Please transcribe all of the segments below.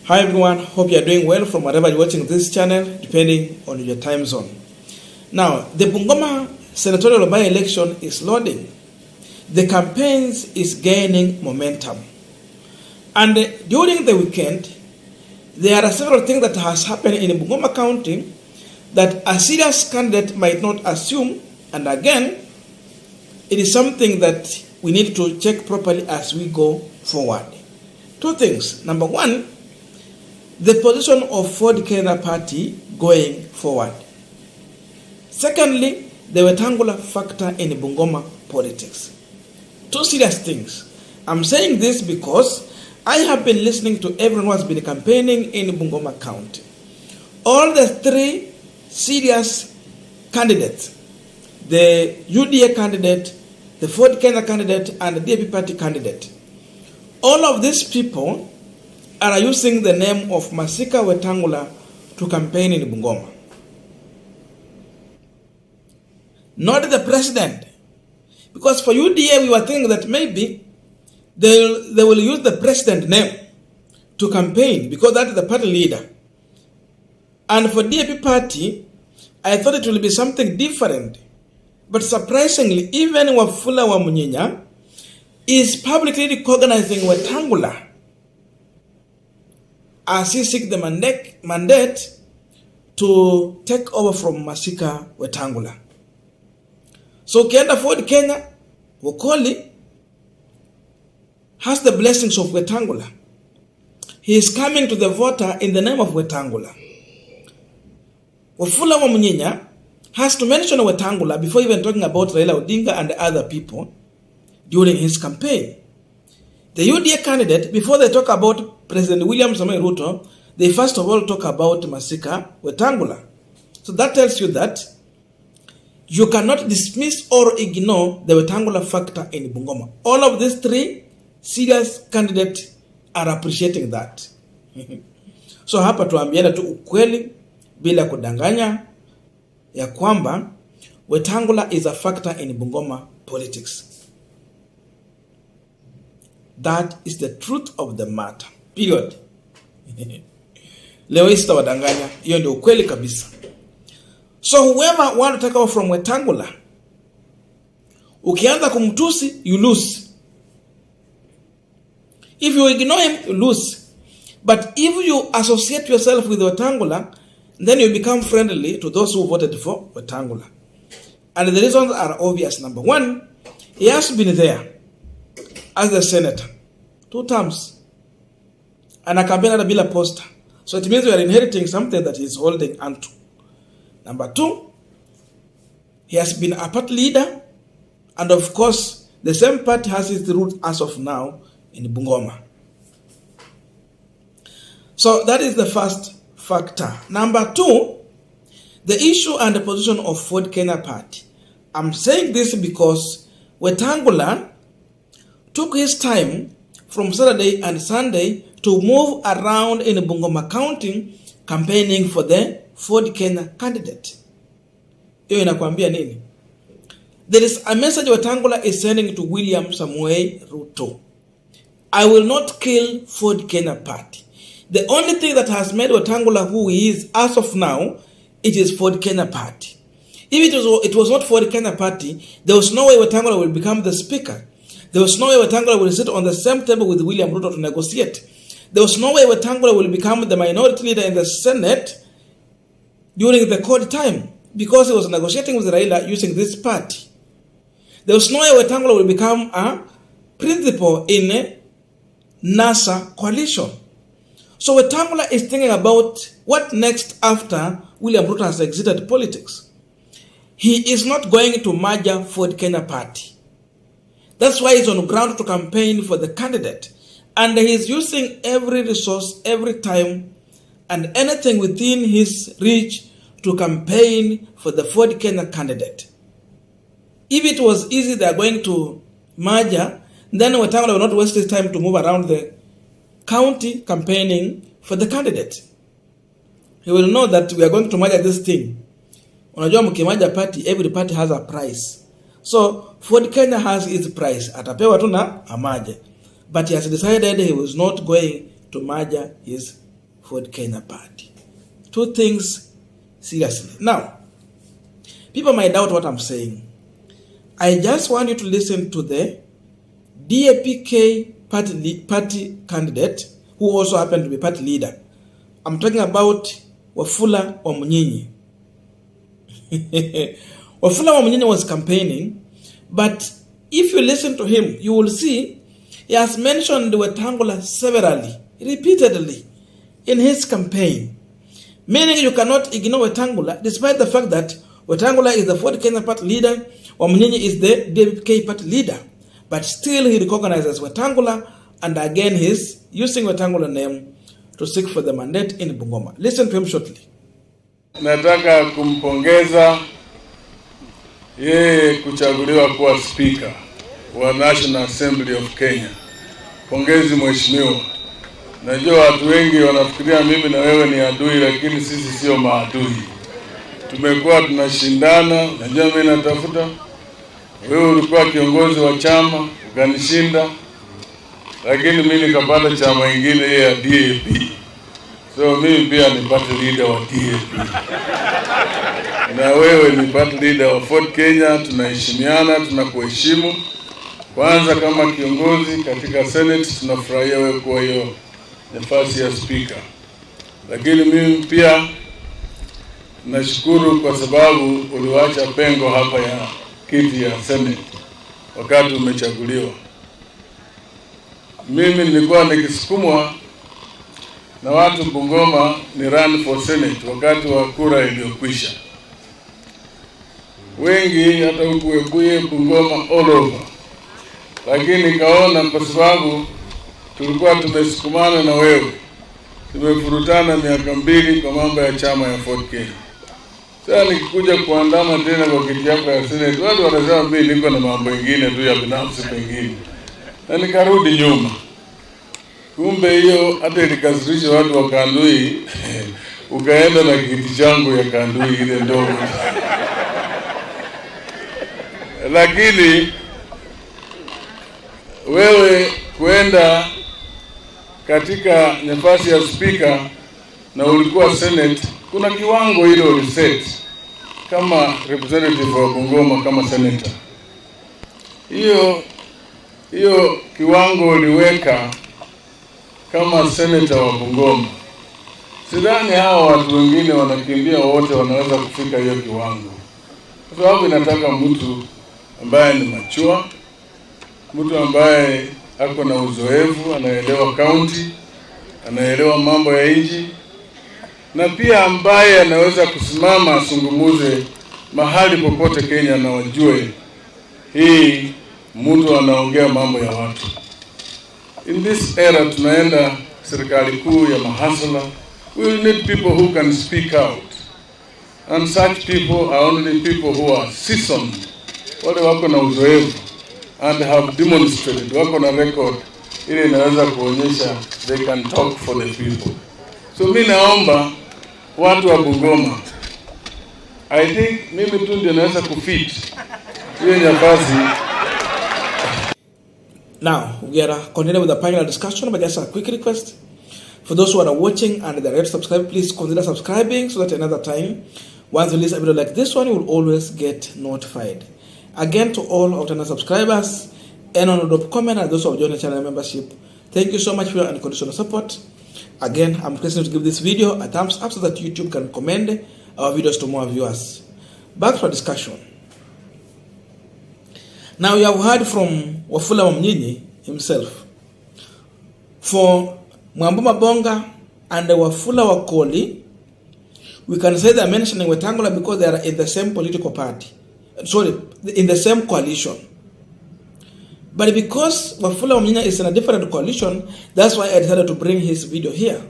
Hi everyone, hope you are doing well from wherever you're watching this channel, depending on your time zone. Now, the Bungoma senatorial by-election is loading. The campaigns is gaining momentum. And during the weekend, there are several things that has happened in Bungoma County that a serious candidate might not assume. And again, it is something that we need to check properly as we go forward. Two things. Number one, the position of Ford Kenya Party going forward. Secondly, the Wetangula factor in Bungoma politics. Two serious things. I'm saying this because I have been listening to everyone who has been campaigning in Bungoma County. All the three serious candidates, the UDA candidate, the Ford Kenya candidate, and the DAP party candidate, all of these people are using the name of Masika Wetangula to campaign in Bungoma. Not the president. Because for UDA, we were thinking that maybe they will use the president name to campaign because that is the party leader. And for DAP party, I thought it will be something different. But surprisingly, even Wafula Wamunyinya is publicly recognizing Wetangula as he seeks the mandate to take over from Masika Wetangula. So Kenya Ford Kenya, Wokoli, has the blessings of Wetangula. He is coming to the voter in the name of Wetangula. Wafula Wamunyinya has to mention Wetangula before even talking about railaodinga and other people during his campaign. The UDA candidate, before they talk about President William Samoei Ruto, they first of all talk about Masika Wetangula. So that tells you that you cannot dismiss or ignore the Wetangula factor in Bungoma. All of these three serious candidates are appreciating that. So hapa tuambiana tu ukweli bila kudanganya ya kwamba Wetangula is a factor in Bungoma politics. That is the truth of the matter. Period. Leo hii wadanganya, hiyo ndio ukweli kabisa. So whoever want to take over from Wetangula, ukianza kumtusi, you lose. If you ignore him, you lose. But if you associate yourself with Wetangula, then you become friendly to those who voted for Wetangula. And the reasons are obvious. Number one, he has been there as the senator 2 terms. And a campaign bila poster. So it means we are inheriting something that he is holding onto. Number two, he has been a party leader. And of course, the same party has its root as of now in Bungoma. So that is the first factor. Number two, the issue and the position of Ford Kenya Party. I'm saying this because Wetangula took his time from Saturday and Sunday to move around in Bungoma County campaigning for the Ford Kenya candidate. Hiyo inakwambia nini? There is a message Wetangula is sending to William Samoei Ruto. I will not kill Ford Kenya Party. The only thing that has made Wetangula who he is as of now, it is Ford Kenya Party. If it was not Ford Kenya Party, there was no way Wetangula will become the speaker. There was no way Wetangula will sit on the same table with William Ruto to negotiate. There was no way Wetangula will become the minority leader in the Senate during the court time because he was negotiating with Raila using this party. There was no way Wetangula will become a principal in a NASA coalition. So Wetangula is thinking about what next after William Ruto has exited politics. He is not going to merge Ford Kenya Party. That's why he's on ground to campaign for the candidate. And he's using every resource, every time, and anything within his reach to campaign for the Ford Kenya candidate. If it was easy they are going to merge, then Wetangula will not waste his time to move around the county campaigning for the candidate. He will know that we are going to merge this thing. Unajua mkimaja party, every party has a price. So Ford Kenya has its price. Atapewa tu na amaje. But he has decided he was not going to merge his Ford Kenya party. Two things seriously. Now, people might doubt what I'm saying. I just want you to listen to the DAPK party candidate who also happened to be party leader. I'm talking about Wafula Wamunyinyi. Wafula Wamunyinyi was campaigning, but if you listen to him, you will see he has mentioned Wetangula severally, repeatedly in his campaign. Meaning you cannot ignore Wetangula, despite the fact that Wetangula is the Ford Kenya party leader, Wamunyinyi is the DAPK party leader. But still he recognizes Wetangula, and again he's using Wetangula name to seek for the mandate in Bungoma. Listen to him shortly. Nataka kumpongeza yeye kuchaguliwa kuwa speaker wa National Assembly of Kenya. Pongezi mheshimiwa. Najua watu wengi wanafikiria mimi na wewe ni adui, lakini sisi sio maadui. Tumekuwa tunashindana, najua mimi natafuta. Wewe ulikuwa kiongozi wa chama, ukanishinda. Lakini mimi nikapata chama ingine ya DAP. So mimi pia ni party leader wa DAP. Na wewe ni party leader wa Ford Kenya, tunaheshimiana, tunakuheshimu. Kwanza kama kiongozi katika Senate tunafurahia wewe kwa hiyo nafasi ya speaker. Lakini mimi pia nashukuru kwa sababu uliwacha pengo hapa ya kiti ya Senate wakati umechaguliwa. Mimi nilikuwa nikisukumwa na watu Bungoma ni run for Senate wakati wa kura iliyokwisha. Wengi hata huku Webuye, Bungoma, all over. Lakini kaona kwa sababu tulikuwa tumesukumana na wewe, tumefurutana miaka 2 kwa mambo ya chama ya Ford Kenya. Sasa nikikuja kuandama tena kwa kiti yako ya Senate, watu wanasema mimi niko na mambo mengine tu ya binafsi pengine. Na nikarudi nyuma. Kumbe hiyo hata ilikasirisha watu wa Kandui, ukaenda na kiti changu ya Kandui ile ndogo. Lakini wewe kwenda katika nafasi ya speaker na ulikuwa Senate, kuna kiwango hilo uliset kama representative wa Bungoma, kama senator. Hiyo kiwango uliweka kama senator wa Bungoma. Sidhani hao watu wengine wanakimbia wote wanaweza kufika hiyo kiwango. Kwa sababu inataka mtu ambaye ni machua, mtu ambaye ako na uzoefu, anaelewa county, anaelewa mambo ya nchi, na pia ambaye anaweza kusimama asungumuze mahali popote Kenya na wajue hii mtu anaongea mambo ya watu. In this era tunaenda serikali kuu ya mahasla. We will need people who can speak out. And such people are only people who are seasoned. Wale wako na uzoefu and have demonstrated, wako na record ili inaweza kuonyesha they can talk for the people. So mimi naomba watu wa Bungoma, I think mimi tu ndio naweza kufit hiyo nafasi. Now, we are continuing with the panel discussion, but just a quick request. For those who are watching and they are yet to subscribe, please consider subscribing so that another time, once we release a video like this one, you will always get notified. Again, to all our channel subscribers, and on the comment, and those who have joined the channel membership, thank you so much for your unconditional support. Again, I'm requesting to give this video a thumbs up so that YouTube can recommend our videos to more viewers. Back to our discussion. Now, you have heard from Wafula Wamunyinyi himself. For Mwambuma Bonga and Wafula Wakoli, we can say they are mentioning Wetangula because they are in the same political party. Sorry, in the same coalition. But because Wafula Wamunyinyi is in a different coalition, that's why I decided to bring his video here.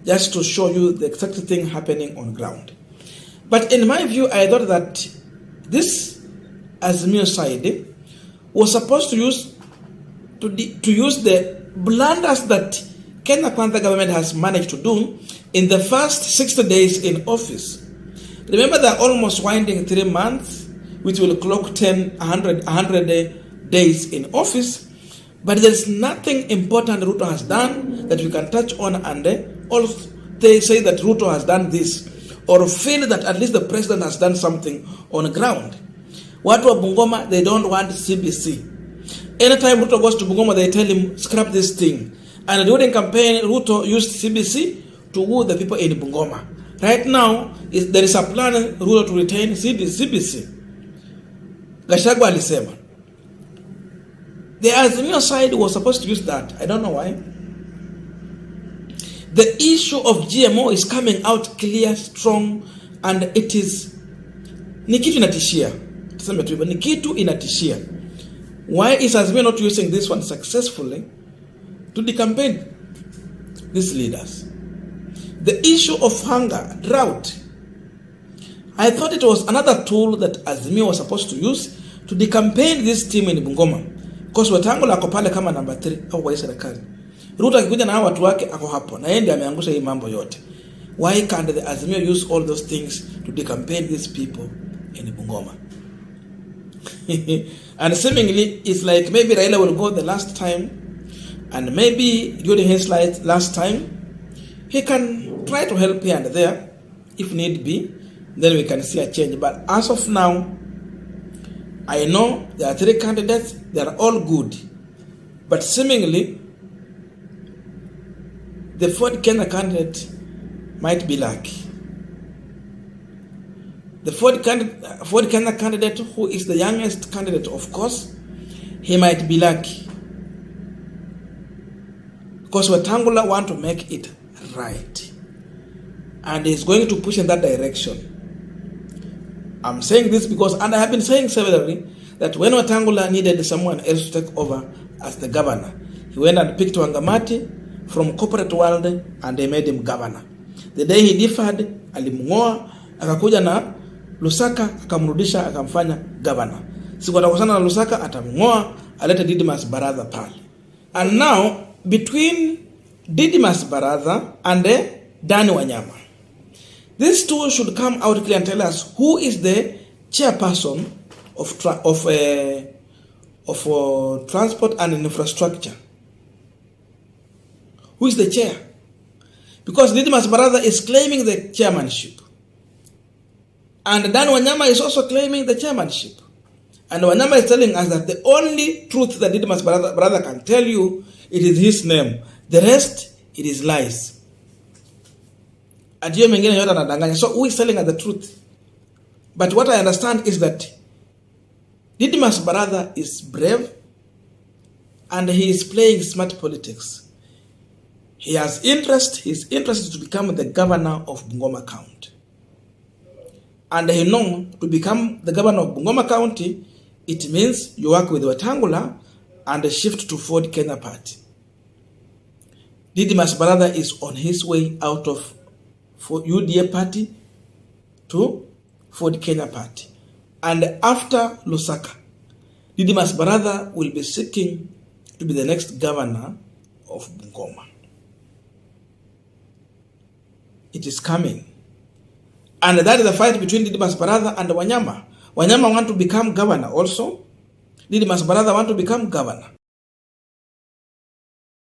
Just to show you the exact thing happening on ground. But in my view, I thought that this Azimio side was supposed to use the blunders that Kenya Kwanza government has managed to do in the first 60 days in office. Remember, they're almost winding 3 months, which will clock 100 days in office. But there's nothing important Ruto has done that we can touch on and they say that Ruto has done this, or feel that at least the president has done something on the ground. Watu wa Bungoma, they don't want CBC. Anytime Ruto goes to Bungoma, they tell him, scrap this thing. And during campaign, Ruto used CBC to woo the people in Bungoma. Right now, there is a plan Ruto to retain CBC. Gachagua alisema. The Azimio side was supposed to use that. I don't know why. The issue of GMO is coming out clear, strong, and it is ni kitu inatishia. Tuseme tu ni kitu inatishia. Why is Azimio not using this one successfully to decampaign these leaders? The issue of hunger, drought. I thought it was another tool that Azimio was supposed to use to decampaign this team in Bungoma. Because Wetangula ako pale kama number 3 au kwa serikali. Ruto akikuja na watu wake ako hapo. Na yeye ndiye ameangusha hii mambo yote. Why can't the Azimio use all those things to decampaign these people in Bungoma? And seemingly, it's like maybe Raila will go the last time, and maybe during his last time, he can try to help here and there, if need be, then we can see a change. But as of now, I know there are 3 candidates, they are all good. But seemingly, the 4th Kenya candidate might be lucky. The 4th Kenya candidate, who is the youngest candidate, of course, he might be lucky. Because Wetangula want to make it right. And he's going to push in that direction. I'm saying this because, and I have been saying severally, that when Wetangula needed someone else to take over as the governor, he went and picked Wangamati from corporate world and they made him governor. The day he differed, alimngoa, akakuja na Lusaka, akamrudisha, akamfanya governor. Siku atakosana na Lusaka, atamngoa, alete Didmas Baratha pale. And now, between Didmas Baratha and Dani Wanyama, these two should come out clear and tell us who is the chairperson of transport and infrastructure. Who is the chair? Because Didmas Baratha is claiming the chairmanship. And Dan Wanyama is also claiming the chairmanship. And Wanyama is telling us that the only truth that Didmas Baratha can tell you, it is his name. The rest, it is lies. So who is telling us the truth? But what I understand is that Didmas Baratha is brave and he is playing smart politics. He has interest. His interest is to become the governor of Bungoma County. And he knows to become the governor of Bungoma County, it means you work with Wetangula and shift to Ford Kenya Party. Didmas Baratha is on his way out of UDA Party to Ford Kenya Party. And after Lusaka, Didmas Baratha will be seeking to be the next governor of Bungoma. It is coming. And that is the fight between Didmas Baratha and Wanyama. Wanyama want to become governor also. Didmas Baratha want to become governor.